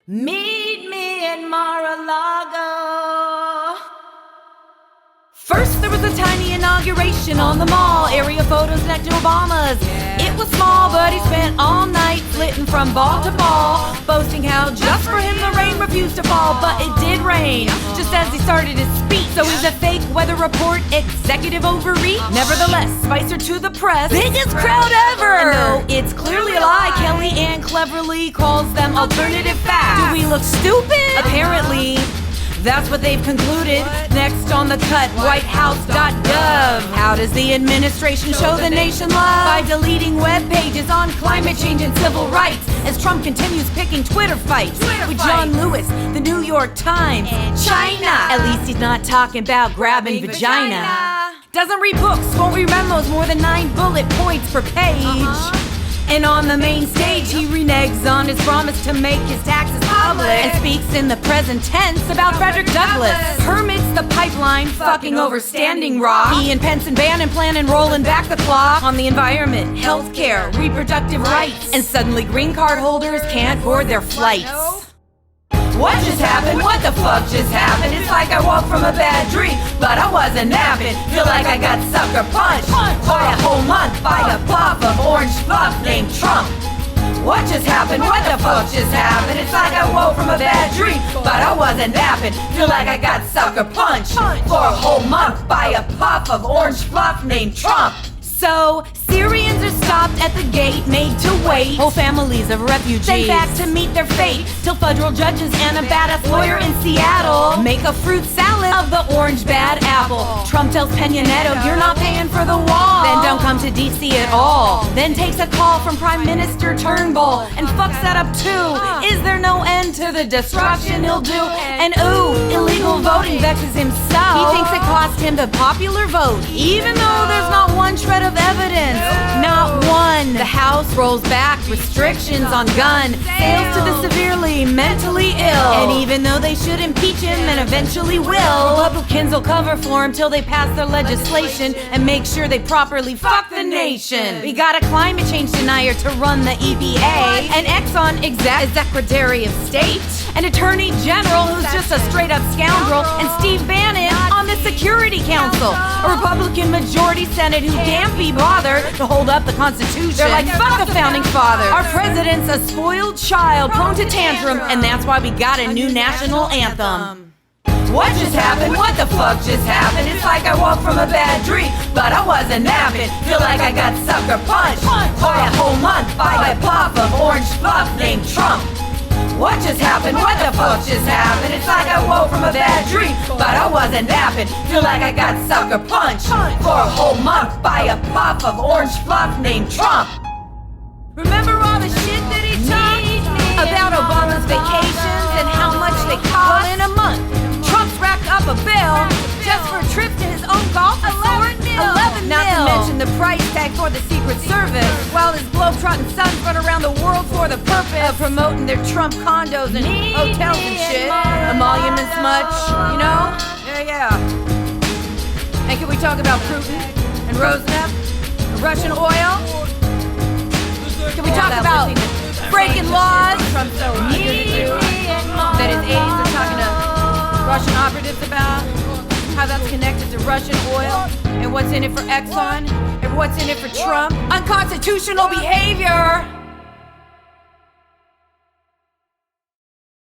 Meet me in Mar-a-Lago. First there was a tiny inauguration on the mall. Area photos next to Obama's. It was small, but he spent all night flitting from ball to ball, boasting how just for him the rain refused to fall. But it did rain, just as he started his speech. So is a fake weather report executive overreach? Nevertheless, Spicer to the press, biggest crowd ever. And though it's clearly a lie, Kellyanne cleverly calls them alternative facts. Do we look stupid? Apparently. That's what they've concluded. Next on the cut, whitehouse.gov. How does the administration show the nation love? By deleting web pages on climate change and civil rights, as Trump continues picking Twitter fights with John Lewis, the New York Times, China. At least he's not talking about grabbing vagina. Doesn't read books, won't read memos, more than 9 bullet points per page. And on the main stage, he reneges on his promise to make his taxes public, and speaks in the present tense about Frederick Douglass. Permits the pipeline, fucking over Standing Rock. He and Pence and Bannon planning rolling back the clock on the environment, healthcare, reproductive rights, and suddenly green card holders can't board their flights. What just happened? What the fuck just happened? It's like I woke from a bad dream, but I wasn't napping. Feel like I got sucker punched for a whole month by a puff of orange fluff named Trump. What just happened? What the fuck just happened? It's like I woke from a bad dream, but I wasn't napping. Feel like I got sucker punched for a whole month by a puff of orange fluff named Trump. So, Syrians are stopped at the gate, made to wait. Whole families of refugees sent back to meet their fate, till federal judges and a badass lawyer in Seattle make a fruit salad of the orange bad apple. Trump tells Peña Nieto, you're not paying for the wall. Then don't come to DC at all. Then takes a call from Prime Minister Turnbull and fucks that up too. Is there no end to the destruction he'll do? And ooh, illegal voting vexes him so. He thinks it cost him the popular vote, even though there's not one shred of evidence. Not one. The House rolls back restrictions on gun sales to the severely mentally ill. And even though they should impeach him and eventually will, Republicans will cover for him till they pass their legislation and make sure they properly fuck the nation. We got a climate change denier to run the EPA, an Exxon Secretary of State, an Attorney General who's just a straight up scoundrel, and Steve Bannon on the Security Council, a Republican majority Senate who can't be bothered to hold up the Constitution. They're like, fuck the founding fathers. Our president's a spoiled child, prone to tantrum, and that's why we got a new national anthem. What just happened? What the fuck just happened? It's like I woke from a bad dream, but I wasn't napping. Feel like I got sucker punched for a whole month by a puff of orange fluff named Trump. What just happened? What the fuck just happened? It's like I woke from a bad dream, but I wasn't napping. Feel like I got sucker punched for a whole month by a puff of orange fluff named Trump. Remember all the shit that he talked about Obama's vacations and how much they cost? Well, in a month, Trump's racked up a bill just for a trip to his own golf resort. 11 mil. Not to mention the price tag for the Secret Service, while his globetrotting sons run around the world for the purpose of promoting their Trump condos and hotels and shit. Emoluments much, you know? Yeah. And can we talk about Putin and Rosneft, Russian oil? Can we talk about breaking laws Trump's so eager to do, that his aides are talking to Russian operatives about? How that's connected to Russian oil, and what's in it for Exxon, and what's in it for Trump? Unconstitutional behavior!